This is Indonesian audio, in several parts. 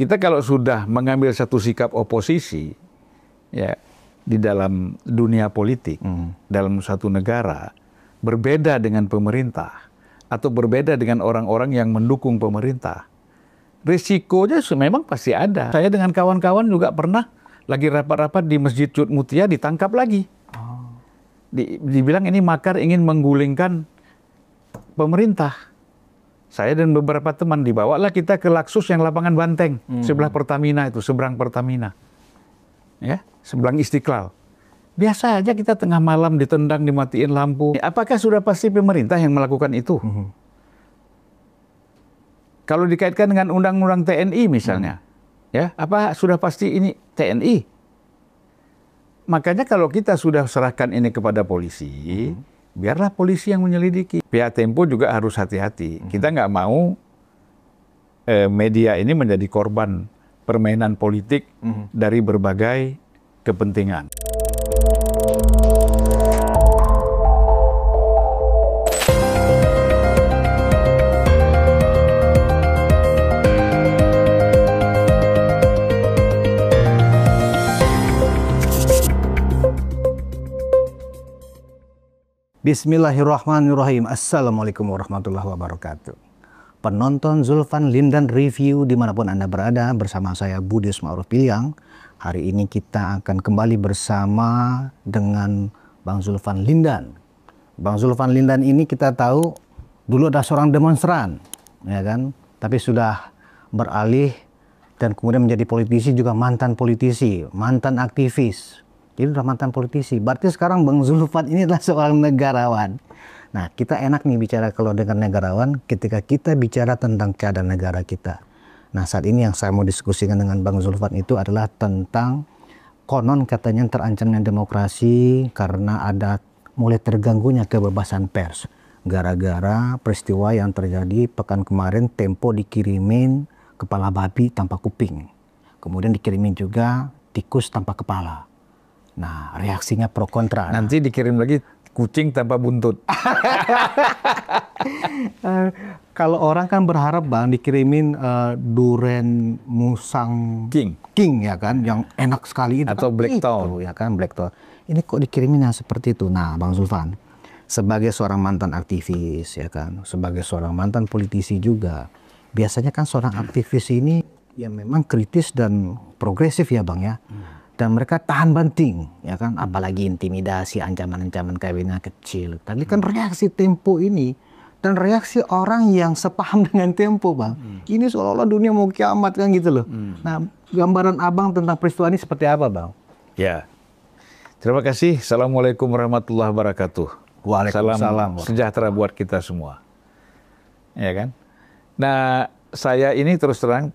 kita kalau sudah mengambil satu sikap oposisi, ya, di dalam dunia politik, dalam satu negara, berbeda dengan pemerintah, atau berbeda dengan orang-orang yang mendukung pemerintah, risikonya memang pasti ada. Saya dengan kawan-kawan juga pernah lagi rapat-rapat di Masjid Cud Mutia ditangkap lagi. Dibilang ini makar ingin menggulingkan pemerintah. Saya dan beberapa teman dibawalah kita ke Laksus yang lapangan Banteng, sebelah Pertamina itu, seberang Pertamina. Ya, seberang Istiqlal. Biasa aja kita tengah malam ditendang, dimatiin lampu. Apakah sudah pasti pemerintah yang melakukan itu? Kalau dikaitkan dengan undang-undang TNI misalnya, ya, apa sudah pasti ini TNI? Makanya kalau kita sudah serahkan ini kepada polisi, biarlah polisi yang menyelidiki. Pihak Tempo juga harus hati-hati. Kita nggak mau media ini menjadi korban permainan politik dari berbagai kepentingan. Bismillahirrahmanirrahim. Assalamualaikum warahmatullahi wabarakatuh. Penonton Zulfan Lindan Review dimanapun Anda berada, bersama saya Budi Ismail Piliang. Hari ini kita akan kembali bersama dengan Bang Zulfan Lindan. Bang Zulfan Lindan ini kita tahu dulu ada seorang demonstran, ya kan? Tapi sudah beralih dan kemudian menjadi politisi, juga mantan politisi, mantan aktivis. Jadi udah mantan politisi. Berarti sekarang Bang Zulfan ini adalah seorang negarawan. Nah, kita enak nih bicara kalau dengan negarawan ketika kita bicara tentang keadaan negara kita. Nah, saat ini yang saya mau diskusikan dengan Bang Zulfan itu adalah tentang konon katanya terancamnya demokrasi karena ada mulai terganggunya kebebasan pers. Gara-gara peristiwa yang terjadi pekan kemarin, Tempo dikirimin kepala babi tanpa kuping. Kemudian dikirimin juga tikus tanpa kepala. Nah, reaksinya pro kontra. Nanti dikirim lagi kucing tanpa buntut. Kalau orang kan berharap Bang dikirimin duren musang king ya kan, yang enak sekali itu. Atau kan black itu, tone. ya kan, black tone. Ini kok dikirimin yang seperti itu. Nah, Bang Zulfan, sebagai seorang mantan aktivis ya kan, sebagai seorang mantan politisi juga, biasanya kan seorang aktivis ini ya memang kritis dan progresif ya Bang ya. Dan mereka tahan banting, ya kan, apalagi intimidasi, ancaman-ancaman kabinnya kecil. Tadi kan reaksi Tempo ini dan reaksi orang yang sepaham dengan Tempo, Bang. Ini seolah-olah dunia mau kiamat kan gitu loh. Nah, gambaran Abang tentang peristiwa ini seperti apa, Bang? Ya, terima kasih. Assalamualaikum warahmatullahi wabarakatuh. Waalaikumsalam. Salam sejahtera buat kita semua. Ya kan? Nah, saya ini terus terang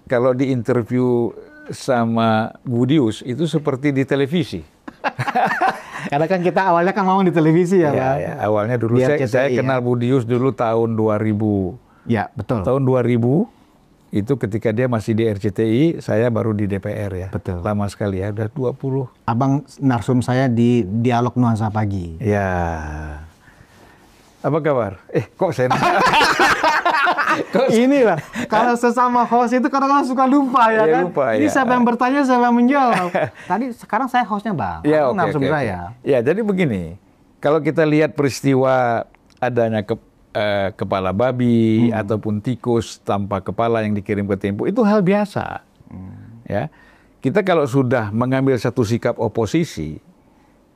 kalau di interview sama Budius itu seperti di televisi. Karena kan kita awalnya kan ngomong di televisi ya, Bang. Ya, awalnya dulu saya kenal Budius dulu tahun 2000. Ya, betul. Tahun 2000 itu ketika dia masih di RCTI, saya baru di DPR ya. Betul. Lama sekali ya, udah 20. Abang narsum saya di Dialog Nuansa Pagi. Ya. Apa kabar? Kok saya Ini lah, kalau sesama host itu kadang-kadang suka lupa ya kan? Lupa, ini ya. siapa yang bertanya, siapa yang menjawab. Sekarang saya hostnya Bang, ya, narsum saya. Ya, jadi begini, kalau kita lihat peristiwa adanya kepala babi ataupun tikus tanpa kepala yang dikirim ke Tempo, itu hal biasa. Ya, kita kalau sudah mengambil satu sikap oposisi,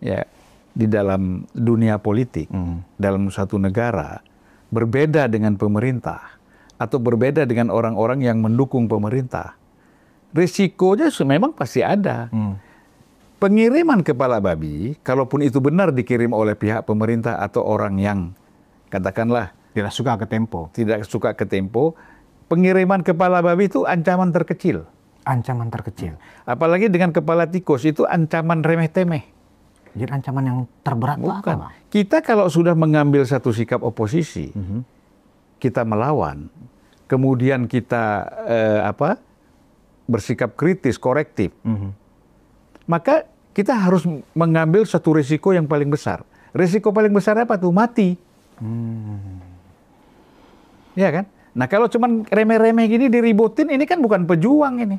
ya, di dalam dunia politik, dalam satu negara, berbeda dengan pemerintah, atau berbeda dengan orang-orang yang mendukung pemerintah, risikonya memang pasti ada. Pengiriman kepala babi, kalaupun itu benar dikirim oleh pihak pemerintah atau orang yang, katakanlah, Tidak suka ke Tempo, pengiriman kepala babi itu ancaman terkecil. Ancaman terkecil. Apalagi dengan kepala tikus, itu ancaman remeh-temeh. Jadi ancaman yang terberat itu apa, Bang? Kita kalau sudah mengambil satu sikap oposisi, kita melawan, kemudian kita bersikap kritis, korektif, maka kita harus mengambil satu risiko yang paling besar. Risiko paling besar apa tuh? Mati. Ya kan? Nah kalau cuman remeh-remeh gini diributin, ini kan bukan pejuang ini.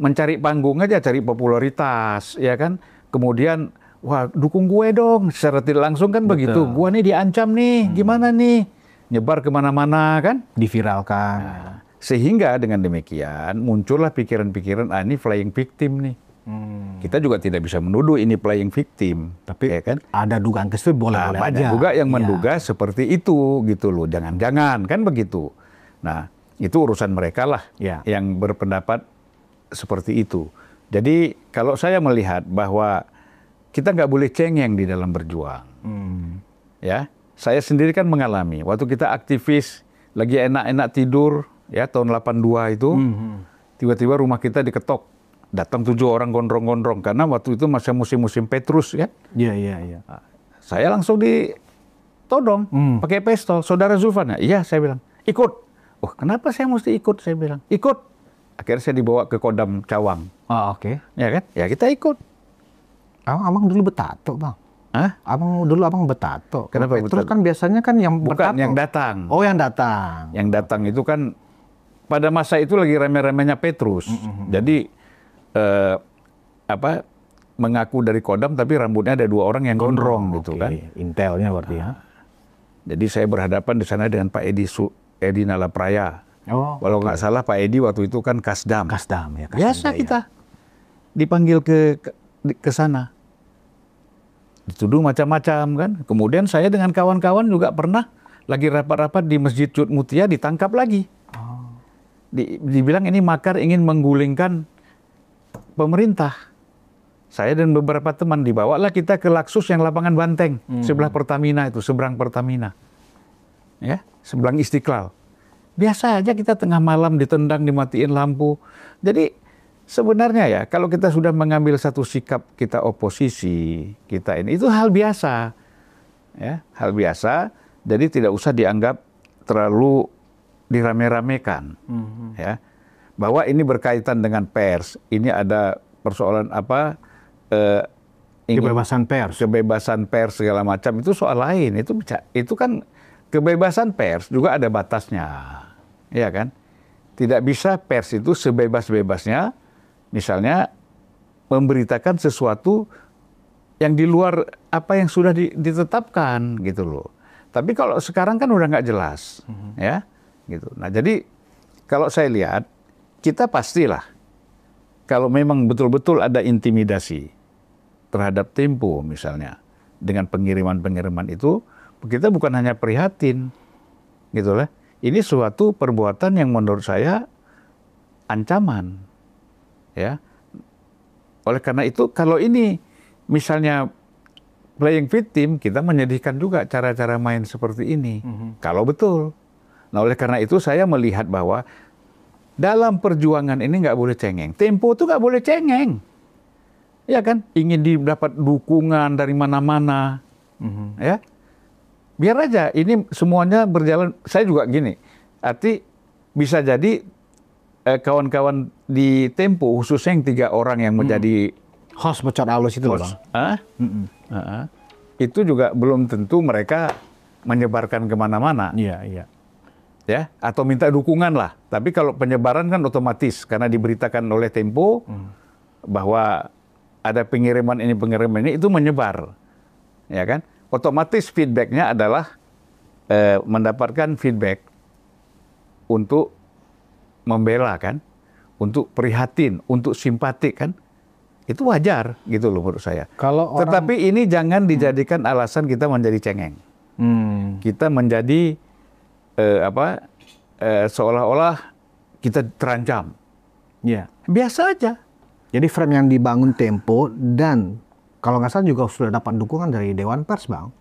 Mencari panggung aja, cari popularitas, ya kan. Kemudian, wah dukung gue dong, secara tidak langsung kan begitu. Gue nih diancam nih, gimana nih? Nyebar kemana-mana kan. Diviralkan. Nah, sehingga dengan demikian muncullah pikiran-pikiran, ini playing victim nih. Kita juga tidak bisa menuduh ini playing victim, Tapi ya kan? ada dugaan ke situ boleh-boleh aja. Banyak juga yang menduga seperti itu gitu loh. Jangan-jangan kan begitu. Nah, itu urusan mereka lah yang berpendapat seperti itu. Jadi kalau saya melihat bahwa kita nggak boleh cengeng di dalam berjuang. Ya, saya sendiri kan mengalami waktu kita aktivis lagi enak-enak tidur ya tahun 82 itu tiba-tiba rumah kita diketok. Datang 7 orang gondrong-gondrong karena waktu itu masih musim-musim Petrus ya. Iya. Saya langsung ditodong pakai pistol. Saudara Zulfan, iya saya bilang ikut. Oh kenapa saya mesti ikut? Saya bilang ikut. Akhirnya saya dibawa ke Kodam Cawang. Oh, oke. Ya kan? Ya kita ikut. Abang dulu betato bang. Hah? Abang betato. Kenapa Petrus betato? kan biasanya kan yang bukan betato. yang datang. Oh yang datang. Yang datang itu kan pada masa itu lagi rame-ramenya Petrus. Jadi mengaku dari Kodam tapi rambutnya ada 2 orang yang gondrong gitu kan. Intelnya berarti ya. Jadi saya berhadapan di sana dengan Pak Edi Nalapraya. Walau nggak salah Pak Edi waktu itu kan Kasdam. Kasdam ya. Biasa kita dipanggil ke sana. Dituduh macam-macam kan. Kemudian saya dengan kawan-kawan juga pernah lagi rapat-rapat di Masjid Cud Mutia ditangkap lagi. Dibilang ini makar ingin menggulingkan pemerintah. Saya dan beberapa teman dibawalah kita ke Laksus yang lapangan Banteng, sebelah Pertamina itu, seberang Pertamina. Ya, seberang Istiqlal. Biasa aja kita tengah malam ditendang, dimatiin lampu. Jadi sebenarnya ya, kalau kita sudah mengambil satu sikap kita oposisi, kita ini itu hal biasa. Ya, hal biasa. Jadi tidak usah dianggap terlalu dirame-ramekan. Ya. Bahwa ini berkaitan dengan pers, ini ada persoalan kebebasan pers segala macam itu soal lain. Itu kan kebebasan pers juga ada batasnya, ya kan? Tidak bisa pers itu sebebas-bebasnya, misalnya memberitakan sesuatu yang di luar apa yang sudah ditetapkan gitu loh. Tapi kalau sekarang kan udah nggak jelas, ya, gitu. Nah jadi kalau saya lihat kita pastilah kalau memang betul-betul ada intimidasi terhadap Tempo misalnya dengan pengiriman-pengiriman itu, kita bukan hanya prihatin, gitu lah. Ini suatu perbuatan yang menurut saya ancaman, ya. Oleh karena itu kalau ini misalnya playing victim, kita menyedihkan juga cara-cara main seperti ini. Kalau betul. Nah oleh karena itu saya melihat bahwa dalam perjuangan ini nggak boleh cengeng. Tempo itu nggak boleh cengeng. Ya kan? Ingin didapat dukungan dari mana-mana. Ya. Biar aja ini semuanya berjalan. Saya juga gini. Arti bisa jadi kawan-kawan di Tempo, khususnya yang 3 orang yang menjadi host bocor halus itu loh bang. Itu juga belum tentu mereka menyebarkan kemana-mana. Iya. Ya, atau minta dukungan lah. Tapi kalau penyebaran kan otomatis karena diberitakan oleh Tempo bahwa ada pengiriman ini itu menyebar, ya kan? Otomatis feedbacknya adalah mendapatkan feedback untuk membela kan, untuk prihatin, untuk simpatik kan, itu wajar gitu loh menurut saya. Tetapi ini jangan dijadikan alasan kita menjadi cengeng, kita menjadi seolah-olah kita terancam. Ya. Biasa aja. Jadi frame yang dibangun Tempo dan kalau nggak salah juga sudah dapat dukungan dari Dewan Pers, Bang.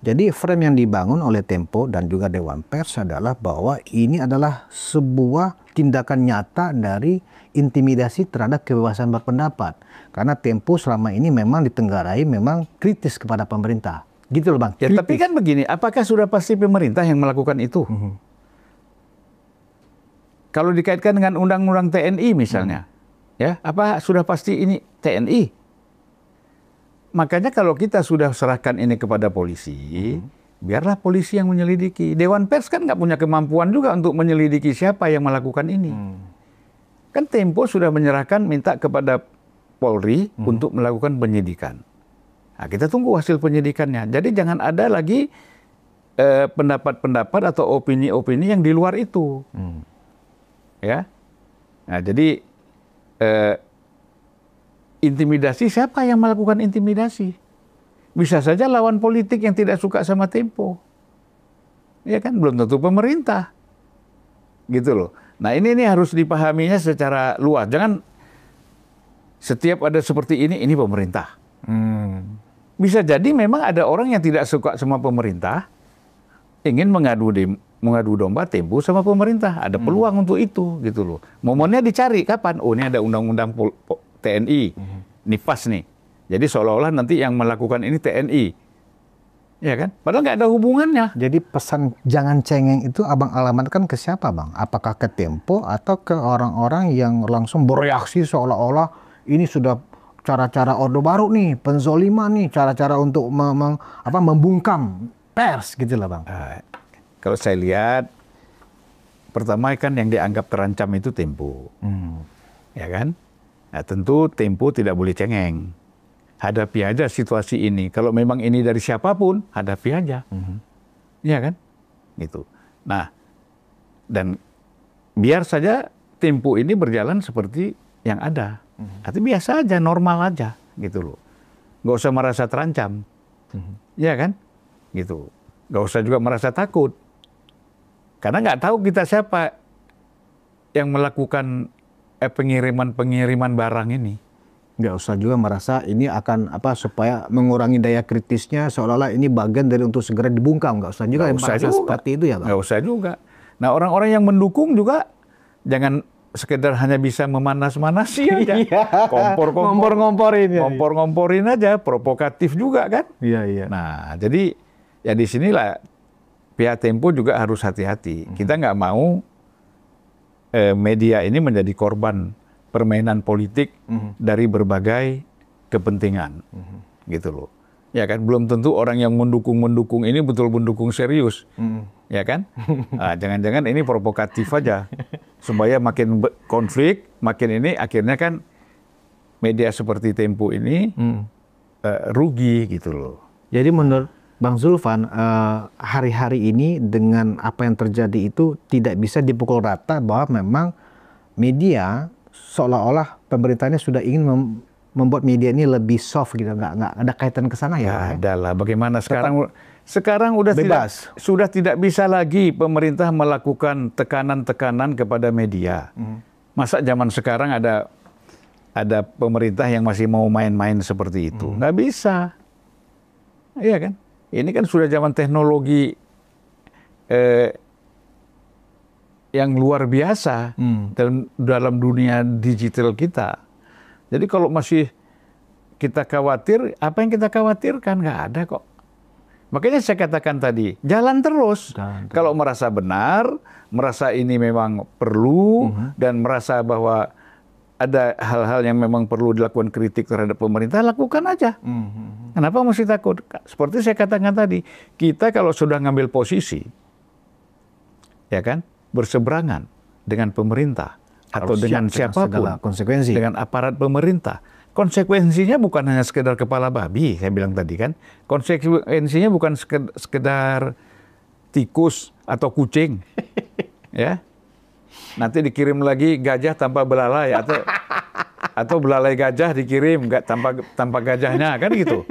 Jadi frame yang dibangun oleh Tempo dan juga Dewan Pers adalah bahwa ini adalah sebuah tindakan nyata dari intimidasi terhadap kebebasan berpendapat. Karena Tempo selama ini memang ditenggarai memang kritis kepada pemerintah. Gitu loh Bang. Ya, tapi kan begini, apakah sudah pasti pemerintah yang melakukan itu? Kalau dikaitkan dengan undang-undang TNI misalnya, ya, apa sudah pasti ini TNI? Makanya kalau kita sudah serahkan ini kepada polisi, biarlah polisi yang menyelidiki. Dewan Pers kan nggak punya kemampuan juga untuk menyelidiki siapa yang melakukan ini. Kan Tempo sudah menyerahkan minta kepada Polri untuk melakukan penyidikan. Nah, kita tunggu hasil penyidikannya. Jadi jangan ada lagi pendapat-pendapat atau opini-opini yang di luar itu. Ya. Nah, jadi intimidasi, siapa yang melakukan intimidasi? Bisa saja lawan politik yang tidak suka sama Tempo. Ya kan, belum tentu pemerintah. Gitu loh. Nah, ini harus dipahaminya secara luas. Jangan setiap ada seperti ini pemerintah. Bisa jadi memang ada orang yang tidak suka sama pemerintah, ingin mengadu domba Tempo sama pemerintah. Ada peluang untuk itu, gitu loh. Momennya dicari kapan? Oh, ini ada undang-undang TNI, ini pas nih. Jadi seolah-olah nanti yang melakukan ini TNI, ya kan? Padahal nggak ada hubungannya. Jadi pesan jangan cengeng itu abang alamatkan ke siapa, bang? Apakah ke Tempo atau ke orang-orang yang langsung bereaksi seolah-olah ini sudah cara-cara Orde Baru nih, penzoliman nih, cara-cara untuk membungkam pers gitu lah, bang? Kalau saya lihat, pertama kan yang dianggap terancam itu Tempo, ya kan? Nah, tentu Tempo tidak boleh cengeng. Hadapi aja situasi ini. Kalau memang ini dari siapapun, hadapi aja. Ya kan? Gitu. Nah, dan biar saja Tempo ini berjalan seperti yang ada. Artinya biasa aja, normal aja. Gitu loh. Nggak usah merasa terancam. Ya kan? Gitu. Nggak usah juga merasa takut. Karena nggak tahu kita siapa yang melakukan pengiriman barang ini. Nggak usah juga merasa ini akan supaya mengurangi daya kritisnya seolah-olah ini bagian dari untuk segera dibungkam. Nggak usah juga merasa seperti itu ya, bang? Nggak usah juga. Nah, orang-orang yang mendukung juga jangan sekedar hanya bisa memanas-manasi aja. Ngompor-ngomporin aja, provokatif juga kan. Iya. Nah, jadi ya disinilah pihak Tempo juga harus hati-hati. Kita nggak mau media ini menjadi korban permainan politik dari berbagai kepentingan, gitu loh. Ya kan, belum tentu orang yang mendukung ini betul mendukung serius, ya kan? Nah, jangan-jangan ini provokatif aja, supaya makin konflik, makin ini akhirnya kan media seperti Tempo ini rugi gitu loh. Jadi menurut Bang Zulfan, hari-hari ini dengan apa yang terjadi itu tidak bisa dipukul rata bahwa memang media seolah-olah pemerintahnya sudah ingin membuat media ini lebih soft gitu, nggak ada kaitan ke sana ya? Ada lah. Bagaimana sekarang sudah tidak bisa lagi pemerintah melakukan tekanan-tekanan kepada media. Masa zaman sekarang ada pemerintah yang masih mau main-main seperti itu? Nggak bisa, iya kan? Ini kan sudah zaman teknologi yang luar biasa dalam dunia digital kita. Jadi kalau masih kita khawatir, apa yang kita khawatirkan? Nggak ada kok. Makanya saya katakan tadi, jalan terus. Kalau merasa benar, merasa ini memang perlu, dan merasa bahwa ada hal-hal yang memang perlu dilakukan kritik terhadap pemerintah, lakukan aja. Kenapa mesti takut? Seperti saya katakan tadi, kita kalau sudah ngambil posisi, ya kan, berseberangan dengan pemerintah atau dengan siapapun, konsekuensi dengan aparat pemerintah, konsekuensinya bukan hanya sekedar kepala babi, saya bilang tadi kan, konsekuensinya bukan sekedar tikus atau kucing, ya. Nanti dikirim lagi gajah tanpa belalai atau belalai gajah dikirim tanpa gajahnya, kan gitu.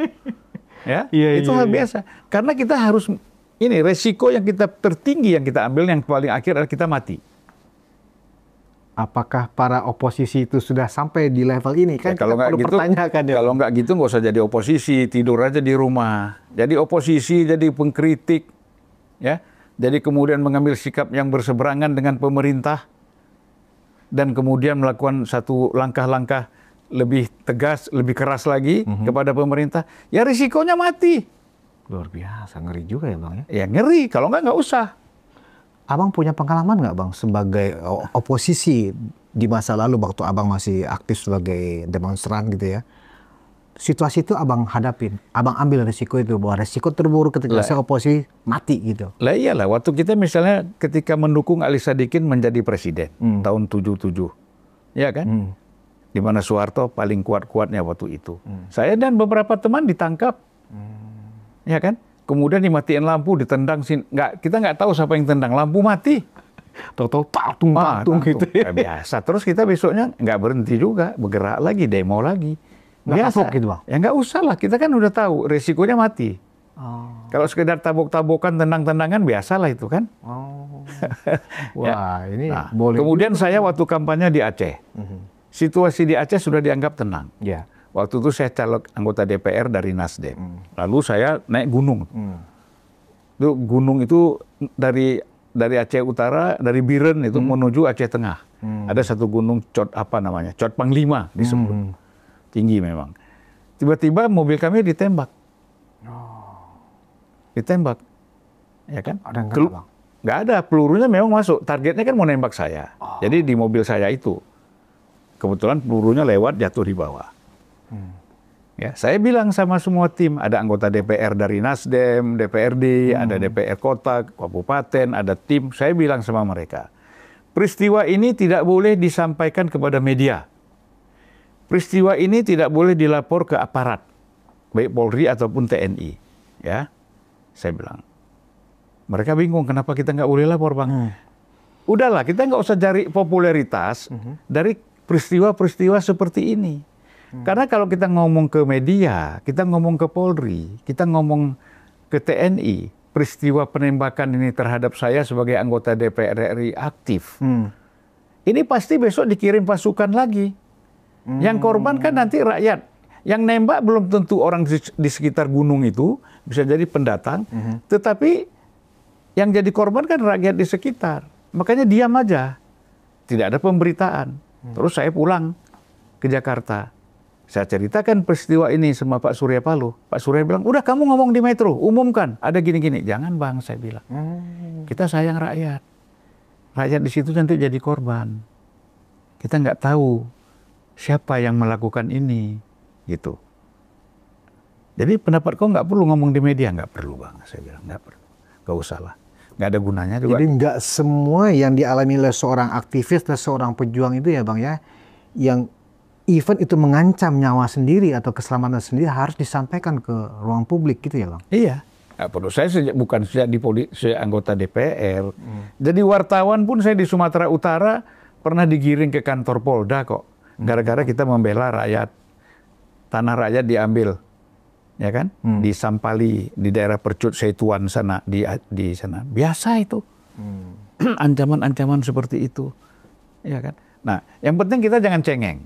Ya, itu hal biasa. Karena kita harus ini resiko yang kita tertinggi yang kita ambil yang paling akhir adalah kita mati. Apakah para oposisi itu sudah sampai di level ini? Kan kalau nggak gitu, kalau nggak gitu nggak usah jadi oposisi, tidur aja di rumah. Jadi oposisi, jadi pengkritik, ya. Jadi kemudian mengambil sikap yang berseberangan dengan pemerintah dan kemudian melakukan satu langkah-langkah lebih tegas, lebih keras lagi kepada pemerintah. Ya risikonya mati. Luar biasa, ngeri juga ya, Bang ya? Ya ngeri, kalau nggak usah. Abang punya pengalaman nggak, Bang, sebagai oposisi di masa lalu waktu Abang masih aktif sebagai demonstran gitu ya? situasi itu abang hadapin, abang ambil risiko itu, bahwa risiko terburuk ketika saya oposisi mati gitu. Lah iyalah, waktu kita misalnya ketika mendukung Ali Sadikin menjadi presiden tahun 77, ya kan? Di mana Soeharto paling kuat-kuatnya waktu itu. Saya dan beberapa teman ditangkap, ya kan? Kemudian dimatiin lampu, ditendang, kita nggak tahu siapa yang tendang, lampu mati. Tahu-tahu patung gitu. Ya, biasa. Terus kita besoknya nggak berhenti juga, bergerak lagi, demo lagi. Biasa. Gitu, Bang? Ya nggak usah lah, kita kan udah tahu resikonya mati. Kalau sekedar tabok-tabokan, tendang-tendangan, biasalah itu kan. Wah, ini boleh. Kemudian saya waktu kampanye di Aceh, situasi di Aceh sudah dianggap tenang. Ya. Waktu itu saya caleg anggota DPR dari Nasdem. Lalu saya naik gunung. Itu gunung itu dari Aceh Utara, dari Biren itu menuju Aceh Tengah. Ada satu gunung Cot apa namanya? Cot Panglima disebut. Tinggi memang. Tiba-tiba mobil kami ditembak. Ditembak. Ya kan? Ada enggak, Bang? Nggak ada, pelurunya memang masuk. Targetnya kan mau nembak saya. Jadi di mobil saya itu. Kebetulan pelurunya lewat jatuh di bawah. Ya, saya bilang sama semua tim, ada anggota DPR dari Nasdem, DPRD, ada DPR kota, kabupaten, ada tim. Saya bilang sama mereka, peristiwa ini tidak boleh disampaikan kepada media. Peristiwa ini tidak boleh dilapor ke aparat, baik Polri ataupun TNI. Ya, saya bilang. Mereka bingung, kenapa kita nggak boleh lapor, Bang? Udahlah, kita nggak usah cari popularitas dari peristiwa-peristiwa seperti ini. Karena kalau kita ngomong ke media, kita ngomong ke Polri, kita ngomong ke TNI, peristiwa penembakan ini terhadap saya sebagai anggota DPR RI aktif, ini pasti besok dikirim pasukan lagi. Yang korban kan nanti rakyat. Yang nembak belum tentu orang di sekitar gunung itu, bisa jadi pendatang, tetapi yang jadi korban kan rakyat di sekitar. Makanya diam aja, tidak ada pemberitaan. Terus saya pulang ke Jakarta. Saya ceritakan peristiwa ini sama Pak Surya Paloh. Pak Surya bilang, udah kamu ngomong di Metro, umumkan. Ada gini-gini. Jangan, Bang, saya bilang. Kita sayang rakyat. Rakyat di situ nanti jadi korban. Kita nggak tahu siapa yang melakukan ini. Gitu. Jadi pendapat kau nggak perlu ngomong di media. Nggak perlu, Bang. Saya bilang, nggak perlu. Nggak usah lah. Nggak ada gunanya juga. Jadi nggak semua yang dialami oleh seorang aktivis dan seorang pejuang itu ya, Bang, ya, yang event itu mengancam nyawa sendiri atau keselamatan sendiri harus disampaikan ke ruang publik gitu ya, Bang? Iya. Nggak perlu. Saya bukan sejak saya anggota DPR. Jadi wartawan pun saya di Sumatera Utara pernah digiring ke kantor Polda kok. Gara-gara kita membela rakyat. Tanah rakyat diambil. Ya kan? Di Sampali, di daerah Percut Setuan sana, di sana. Biasa itu. Ancaman-ancaman seperti itu. Ya kan? Nah, yang penting kita jangan cengeng.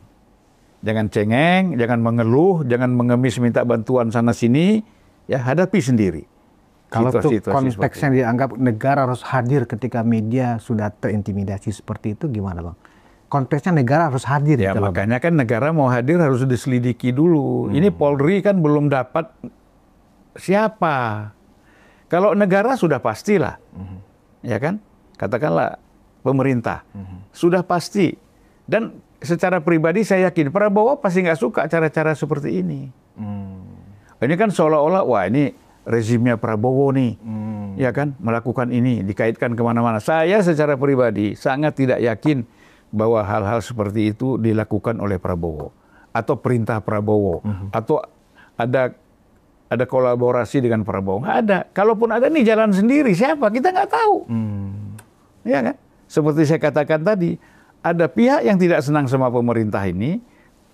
Jangan cengeng, jangan mengeluh, jangan mengemis minta bantuan sana-sini, ya hadapi sendiri. Kalau itu konteksnya dianggap negara harus hadir ketika media sudah terintimidasi seperti itu, gimana, Bang? Konteksnya negara harus hadir. Ya makanya kan negara mau hadir harus diselidiki dulu. Ini Polri kan belum dapat siapa. Kalau negara sudah pastilah, ya kan? Katakanlah pemerintah, sudah pasti. Dan secara pribadi saya yakin Prabowo pasti nggak suka cara-cara seperti ini. Ini kan seolah-olah wah ini rezimnya Prabowo nih, ya kan melakukan ini dikaitkan kemana-mana. Saya secara pribadi sangat tidak yakin bahwa hal-hal seperti itu dilakukan oleh Prabowo atau perintah Prabowo atau ada kolaborasi dengan Prabowo. Nggak ada. Kalaupun ada nih jalan sendiri siapa kita nggak tahu. Ya kan? Seperti saya katakan tadi. Ada pihak yang tidak senang sama pemerintah ini,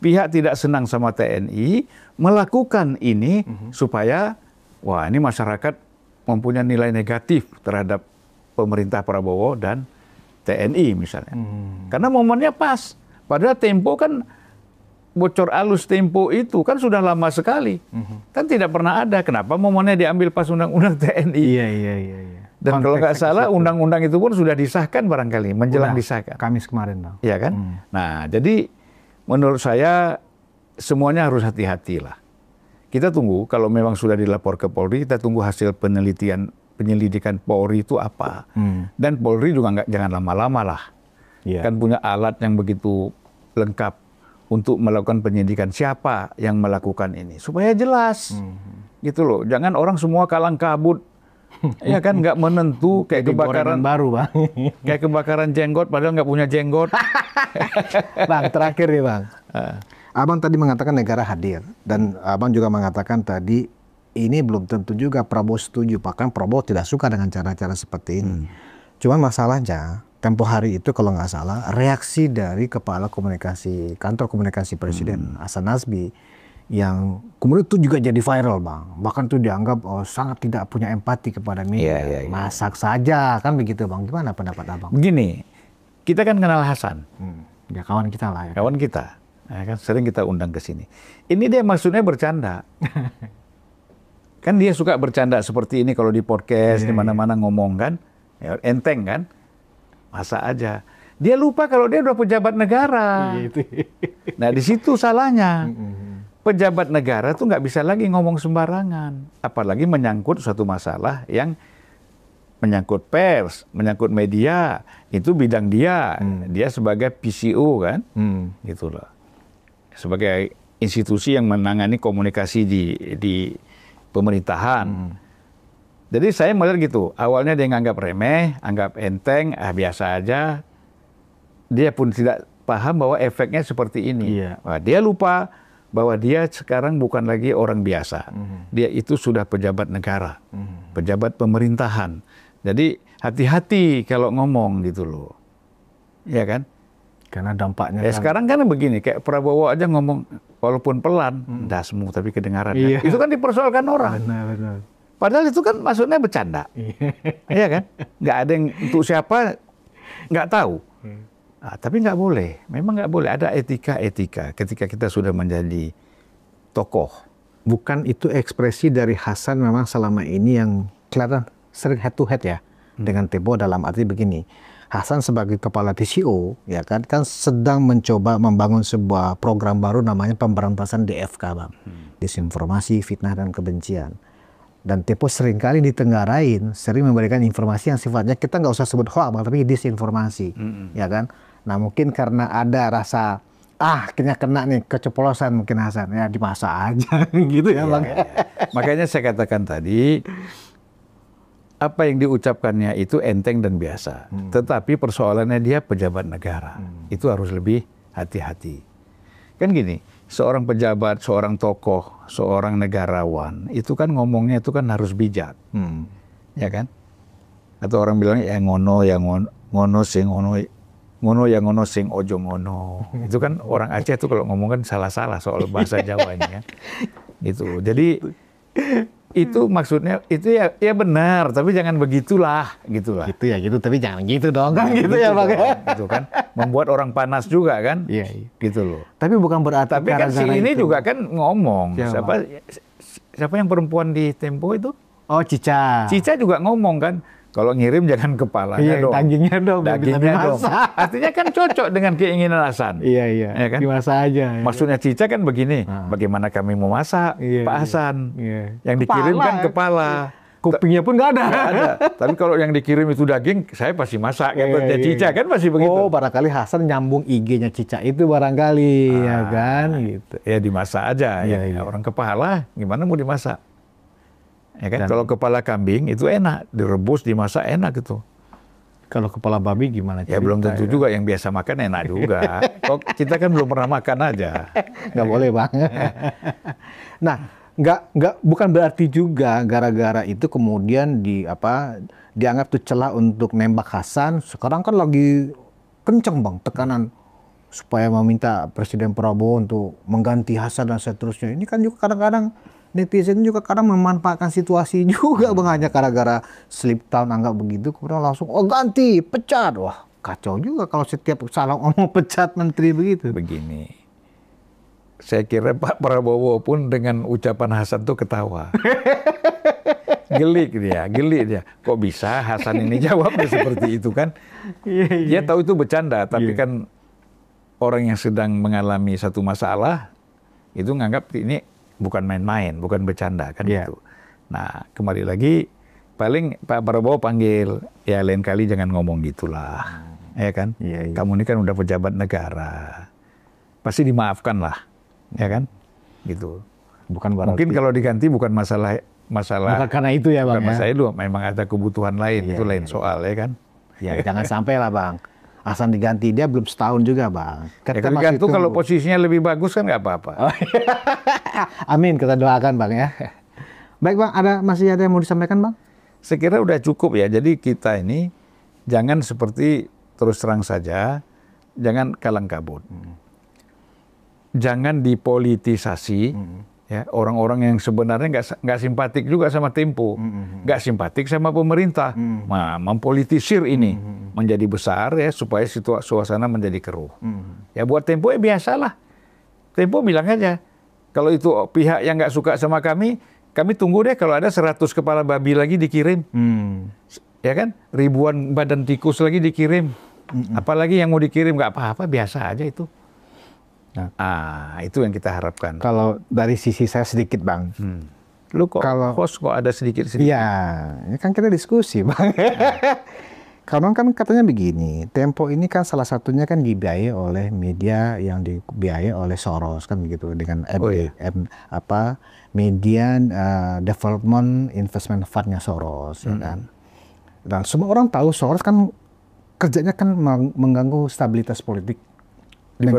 pihak tidak senang sama TNI, melakukan ini supaya, wah ini masyarakat mempunyai nilai negatif terhadap pemerintah Prabowo dan TNI misalnya. Karena momennya pas. Padahal Tempo kan, bocor alus Tempo itu kan sudah lama sekali. Kan tidak pernah ada. Kenapa momennya diambil pas undang-undang TNI? Iya. Dan kalau nggak salah undang-undang itu pun sudah disahkan barangkali, menjelang disahkan. Kamis kemarin, Bang. Iya kan? Nah, jadi menurut saya semuanya harus hati-hati lah. Kita tunggu, kalau memang sudah dilapor ke Polri, kita tunggu hasil penyelidikan Polri itu apa. Dan Polri juga jangan lama-lama lah. Kan punya alat yang begitu lengkap untuk melakukan penyidikan siapa yang melakukan ini supaya jelas. Gitu loh. Jangan orang semua kalang kabut. Ya kan nggak menentu kayak kebakaran baru, Bang. Kayak kebakaran jenggot padahal nggak punya jenggot. Bang, terakhir nih, Bang. Abang tadi mengatakan negara hadir dan Abang juga mengatakan tadi ini belum tentu juga Prabowo setuju, bahkan Prabowo tidak suka dengan cara-cara seperti ini. Cuman masalahnya tempo hari itu kalau nggak salah reaksi dari kepala komunikasi kantor komunikasi Presiden Hasan Nasbi yang kemudian itu juga jadi viral, Bang. Bahkan itu dianggap sangat tidak punya empati kepada media. Masak saja kan begitu, Bang. Gimana pendapat Abang? Begini, kita kan kenal Hasan. Ya kawan kita lah. Ya. Kawan kita. Ya kan sering kita undang ke sini. Ini dia maksudnya bercanda. Kan dia suka bercanda seperti ini kalau di podcast di mana-mana ngomong kan. Ya, enteng kan? Masa aja. Dia lupa kalau dia udah pejabat negara. Nah, di situ salahnya. Pejabat negara tuh nggak bisa lagi ngomong sembarangan. Apalagi menyangkut suatu masalah yang menyangkut pers, menyangkut media. Itu bidang dia. Dia sebagai PCO kan. Gitu loh. Sebagai institusi yang menangani komunikasi di pemerintahan. Jadi saya melihat gitu. Awalnya dia nganggap remeh, anggap enteng, biasa aja. Dia pun tidak paham bahwa efeknya seperti ini. Wah, dia lupa bahwa dia sekarang bukan lagi orang biasa. Dia itu sudah pejabat negara, pejabat pemerintahan. Jadi hati-hati kalau ngomong gitu loh. Ya kan? Karena dampaknya kan. Sekarang kan begini, kayak Prabowo aja ngomong walaupun pelan, dasmu tapi kedengaran. Itu kan dipersoalkan orang. Benar. Padahal itu kan maksudnya bercanda. Iya kan? Nggak ada yang untuk siapa, nggak tahu. Tapi nggak boleh. Memang nggak boleh. Ada etika-etika ketika kita sudah menjadi tokoh. Bukan itu ekspresi dari Hasan memang selama ini yang kelihatan sering head to head ya dengan Tempo dalam arti begini. Hasan sebagai kepala TCO ya kan sedang mencoba membangun sebuah program baru namanya pemberantasan DFK, Bang. Disinformasi, fitnah dan kebencian. Dan Tempo seringkali ditenggarain, sering memberikan informasi yang sifatnya kita nggak usah sebut hoax, tapi disinformasi, ya kan? Nah mungkin karena ada rasa kena nih keceplosan mungkin Hasan ya dimasak aja gitu ya, Bang. Ya. Makanya saya katakan tadi apa yang diucapkannya itu enteng dan biasa, tetapi persoalannya dia pejabat negara, itu harus lebih hati-hati. Kan gini, seorang pejabat, seorang tokoh, seorang negarawan, itu kan ngomongnya itu kan harus bijak, ya kan? Atau orang bilang ya ngono sing ojo ngono. Itu kan orang Aceh itu kalau ngomong kan salah-salah soal bahasa Jawanya kan. Gitu. Jadi itu maksudnya itu ya benar, tapi jangan begitulah, gitulah. Gitu ya gitu, tapi jangan gitu dong kan gitu ya, Bang. Gitu kan. Membuat orang panas juga kan. Iya. Gitu loh. Tapi bukan berarti tapi kan si ini juga kan ngomong. Siapa yang perempuan di Tempo itu? Oh, Cica. Cica juga ngomong kan. Kalau ngirim jangan kepalanya dong. Dagingnya dong. Artinya kan cocok dengan keinginan Hasan. Iya. Ya kan? Dimasak aja. Maksudnya Cica kan begini, bagaimana kami mau masak, Pak Hasan. Yang dikirim kan kepala. Kupingnya pun nggak ada. Tapi kalau yang dikirim itu daging, saya pasti masak. Katanya Cica kan pasti begitu. Oh, barangkali Hasan nyambung IG-nya Cica itu barangkali, ya kan? Gitu. Ya dimasak aja. Orang kepala, gimana mau dimasak? Ya kan? Kalau kepala kambing itu enak, direbus, dimasak enak gitu. Kalau kepala babi gimana? Ya belum tentu juga, yang biasa makan enak juga. Kok kita kan belum pernah makan aja. Nggak boleh, Bang. Nah, bukan berarti juga gara-gara itu kemudian dianggap tuh celah untuk nembak Hasan. Sekarang kan lagi kenceng, Bang, tekanan supaya meminta Presiden Prabowo untuk mengganti Hasan dan seterusnya. Ini kan juga kadang-kadang netizen juga kadang memanfaatkan situasi juga, Bang, hanya gara-gara slip town anggap begitu kemudian langsung ganti, pecat. Wah, kacau juga kalau setiap salah ngomong pecat menteri begitu. Begini, saya kira Pak Prabowo pun dengan ucapan Hasan tuh ketawa. Geli dia. Kok bisa Hasan ini jawabnya seperti itu kan? Dia tahu itu bercanda, tapi kan orang yang sedang mengalami satu masalah itu nganggap ini bukan main-main, bukan bercanda kan gitu. Nah, kembali lagi paling Pak Prabowo panggil, ya lain kali jangan ngomong gitulah. Ya kan? Kamu ini kan udah pejabat negara. pasti dimaafkan lah, ya kan? Gitu. Bukan berarti. Mungkin kalau diganti bukan masalah bukan karena itu ya Bang. Bukan masalah itu, memang ada kebutuhan lain, Iya, itu lain soal ya kan? Ya jangan sampai lah Bang. Asal diganti, dia belum setahun juga Bang. Ya, tergantung kalau posisinya lebih bagus kan nggak apa-apa. Oh, amin, kita doakan Bang ya. Baik Bang, masih ada yang mau disampaikan Bang? Saya kira udah cukup ya. Jadi kita ini jangan seperti terus terang saja, jangan kalang kabut. Jangan dipolitisasi. Ya, orang-orang yang sebenarnya nggak simpatik juga sama Tempo, nggak simpatik sama pemerintah, mempolitisir ini menjadi besar ya supaya suasana menjadi keruh. Ya buat Tempo biasalah. Tempo bilang aja, kalau itu pihak yang nggak suka sama kami tunggu deh kalau ada 100 kepala babi lagi dikirim, ya kan, ribuan badan tikus lagi dikirim, apalagi yang mau dikirim nggak apa-apa, biasa aja itu. Nah, itu yang kita harapkan. Kalau dari sisi saya sedikit Bang. Lu kok host kok ada sedikit-sedikit? Iya, ini kan kita diskusi Bang. Karena kan katanya begini, Tempo ini kan salah satunya kan dibiayai oleh media yang dibiayai oleh Soros kan begitu dengan Median Development Investment Fund-nya Soros ya kan. Dan semua orang tahu Soros kan kerjanya kan mengganggu stabilitas politik di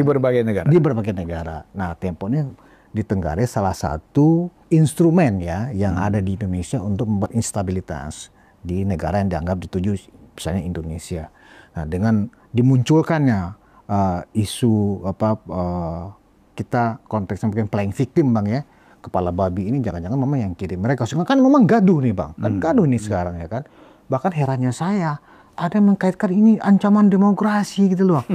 berbagai negara. Nah, Tempo ini ditenggarai salah satu instrumen ya yang ada di Indonesia untuk membuat instabilitas di negara yang dianggap dituju, misalnya Indonesia. Nah, dengan dimunculkannya isu kita konteksnya mungkin playing victim Bang ya, kepala babi ini jangan-jangan memang yang kirim mereka. Kan memang gaduh nih Bang, kan gaduh nih sekarang ya kan. Bahkan herannya saya, ada yang mengkaitkan ini ancaman demokrasi gitu loh.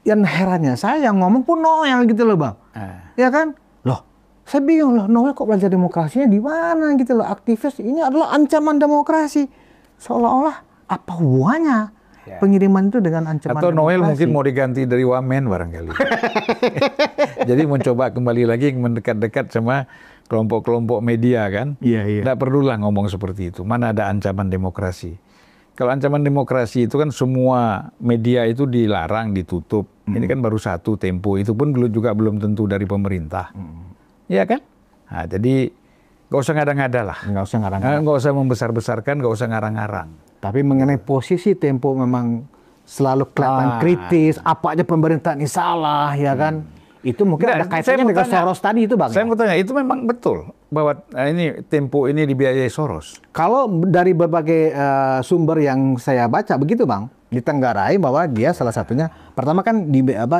Yang herannya saya yang ngomong pun Noel gitu loh Bang. Ya kan? Loh, saya bingung loh, Noel kok belajar demokrasinya di mana gitu loh. Aktivis ini adalah ancaman demokrasi. Seolah-olah apa hubungannya pengiriman itu dengan ancaman Atau demokrasi? Noel mungkin mau diganti dari Wamen barangkali. Jadi mencoba kembali lagi mendekat-dekat sama kelompok-kelompok media kan. Iya. Nggak perlulah ngomong seperti itu. Mana ada ancaman demokrasi. Kalau ancaman demokrasi itu kan semua media itu dilarang, ditutup. Ini kan baru satu Tempo, itu pun juga belum tentu dari pemerintah. Iya kan? Nah, jadi nggak usah ngada-ngada lah. Nggak usah membesar-besarkan, nggak usah ngarang-ngarang. Tapi mengenai posisi Tempo memang selalu kelihatan kritis. Apa aja pemerintah ini salah, ya kan? Itu mungkin ada kaitannya dengan Soros tadi itu Bang. Saya mau tanya, itu memang betul bahwa ini Tempo ini dibiayai Soros? Kalau dari berbagai sumber yang saya baca begitu Bang, ditenggarai bahwa dia salah satunya, pertama kan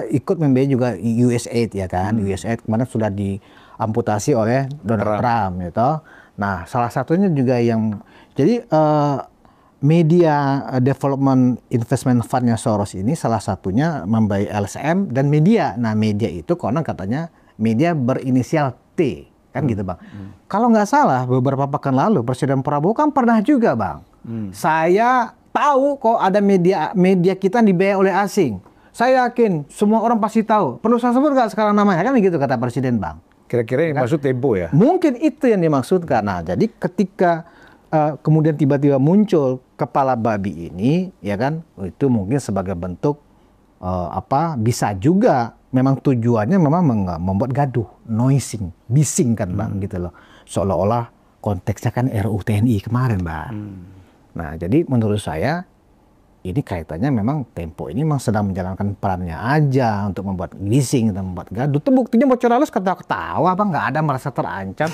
ikut membiayai juga USAID ya kan, USAID kemarin sudah diamputasi oleh Donald Trump gitu. Nah salah satunya juga yang, jadi Media Development Investment Fund-nya Soros ini salah satunya membiayai LSM dan media. Nah media itu konon katanya media berinisial T, kan gitu Bang. Kalau nggak salah beberapa pekan lalu Presiden Prabowo kan pernah juga Bang. Saya tahu kok ada media kita dibiayai oleh asing. Saya yakin semua orang pasti tahu. Perlu saya sebut nggak sekarang namanya, kan begitu kata Presiden Bang. Kira-kira yang maksud Tempo ya? Mungkin itu yang dimaksudkan. Nah jadi ketika kemudian tiba-tiba muncul kepala babi ini, ya kan, itu mungkin sebagai bentuk bisa juga memang tujuannya memang membuat gaduh, noising, bising kan Bang, gitu loh. Seolah-olah konteksnya kan RUU TNI kemarin Bang. Nah jadi menurut saya ini kaitannya memang Tempo ini memang sedang menjalankan perannya aja untuk membuat bising dan membuat gaduh. Itu buktinya Bocor Halus ketawa-ketawa Bang, nggak ada merasa terancam.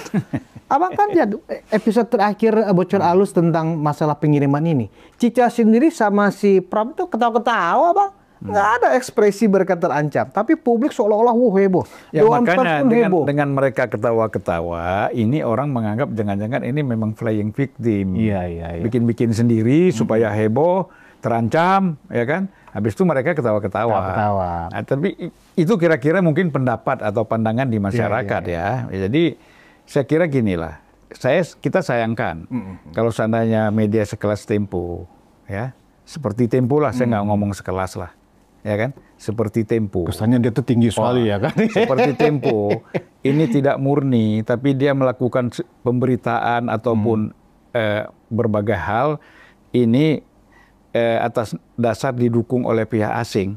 Abang kan ya episode terakhir Bocor Halus tentang masalah pengiriman ini. Cica sendiri sama si Pram tuh ketawa-ketawa Bang. Nggak ada ekspresi mereka terancam. Tapi publik seolah-olah heboh. Ya makanya dengan mereka ketawa-ketawa, ini orang menganggap jangan-jangan ini memang flying victim. Iya. Bikin-bikin sendiri supaya heboh, terancam, ya kan? Habis itu mereka ketawa-ketawa. Nah, tapi itu kira-kira mungkin pendapat atau pandangan di masyarakat ya. Jadi saya kira ginilah, kita sayangkan kalau seandainya media sekelas Tempo, ya seperti Tempo lah, saya nggak ngomong sekelas lah, ya kan? Seperti Tempo. Kesannya dia tuh tinggi sekali ya kan? Seperti Tempo, ini tidak murni, tapi dia melakukan pemberitaan ataupun berbagai hal ini atas dasar didukung oleh pihak asing,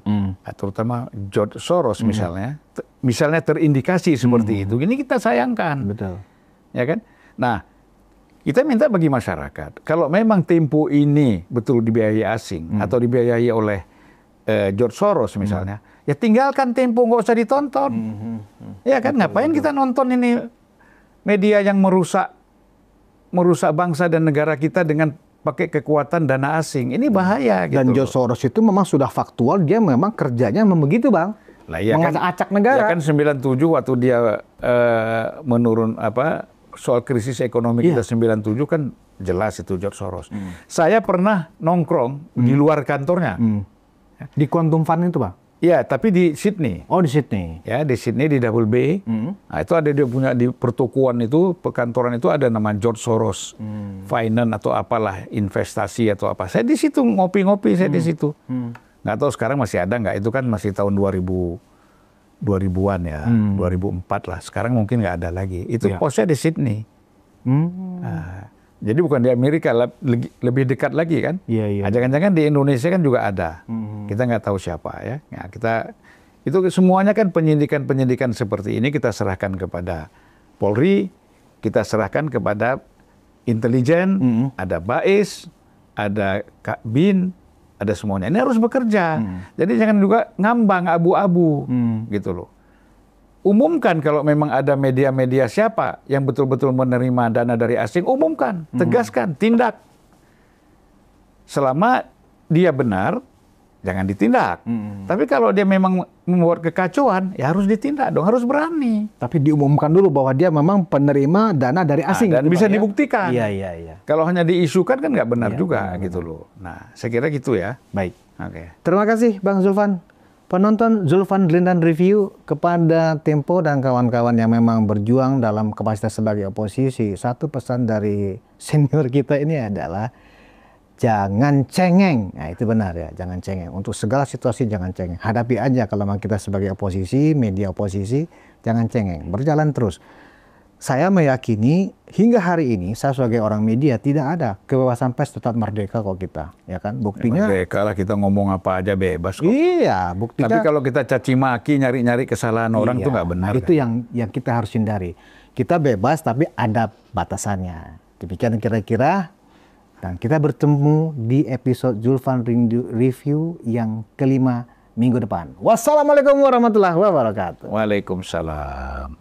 terutama George Soros misalnya terindikasi seperti itu, ini kita sayangkan. Betul. Ya kan? Nah, kita minta bagi masyarakat, kalau memang Tempo ini betul dibiayai asing atau dibiayai oleh George Soros misalnya, ya tinggalkan Tempo, nggak usah ditonton. Ya kan? Ngapain kita nonton ini media yang merusak bangsa dan negara kita dengan pakai kekuatan dana asing? Ini bahaya. Dan gitu. George Soros itu memang sudah faktual, dia memang kerjanya memang begitu, Bang. Lah ya kan, acak negara. Ya kan 97 waktu dia menurun soal krisis ekonomi kita 97 kan jelas itu George Soros. Saya pernah nongkrong di luar kantornya. Di Quantum Fund itu, Bang? Ya, tapi di Sydney. Oh, di Sydney. Ya, di Sydney di Double B. Nah, itu ada dia punya di pertokoan itu, perkantoran itu ada nama George Soros Finance atau apalah, investasi atau apa. Saya di situ ngopi-ngopi, saya di situ. Nggak tahu sekarang masih ada nggak? Itu kan masih tahun 2000-an ya, 2004 lah. Sekarang mungkin nggak ada lagi. Itu posnya di Sydney. Nah, jadi bukan di Amerika, lebih dekat lagi kan? Iya. Jangan-jangan di Indonesia kan juga ada. Kita nggak tahu siapa ya. Nah, itu semuanya kan penyidikan seperti ini kita serahkan kepada Polri, kita serahkan kepada intelijen, ada BAIS, ada BIN, ada semuanya. Ini harus bekerja. Jadi jangan juga ngambang abu-abu gitu loh. Umumkan kalau memang ada media-media siapa yang betul-betul menerima dana dari asing, umumkan, tegaskan, tindak. Selama dia benar, jangan ditindak. Tapi kalau dia memang membuat kekacauan, ya harus ditindak dong, harus berani. Tapi diumumkan dulu bahwa dia memang penerima dana dari asing. Dan bisa dibuktikan. Iya. Kalau hanya diisukan kan nggak benar juga gitu loh. Nah, saya kira gitu ya. Baik. Oke. Terima kasih Bang Zulfan. Penonton Zulfan Lindan Review, kepada Tempo dan kawan-kawan yang memang berjuang dalam kapasitas sebagai oposisi, satu pesan dari senior kita ini adalah jangan cengeng. Nah, itu benar ya, jangan cengeng. Untuk segala situasi jangan cengeng. Hadapi aja kalau memang kita sebagai oposisi, media oposisi, jangan cengeng. Berjalan terus. Saya meyakini hingga hari ini saya sebagai orang media tidak ada kebebasan pers tetap merdeka kok kita, ya kan? Buktinya merdeka lah, kita ngomong apa aja bebas kok. Iya, buktinya. Tapi kalau kita caci maki, nyari-nyari kesalahan orang itu nggak benar. Nah, itu yang kita harus hindari. Kita bebas tapi ada batasannya. Demikian kira-kira. Dan kita bertemu di episode Zulfan Review yang kelima minggu depan. Wassalamualaikum warahmatullahi wabarakatuh. Waalaikumsalam.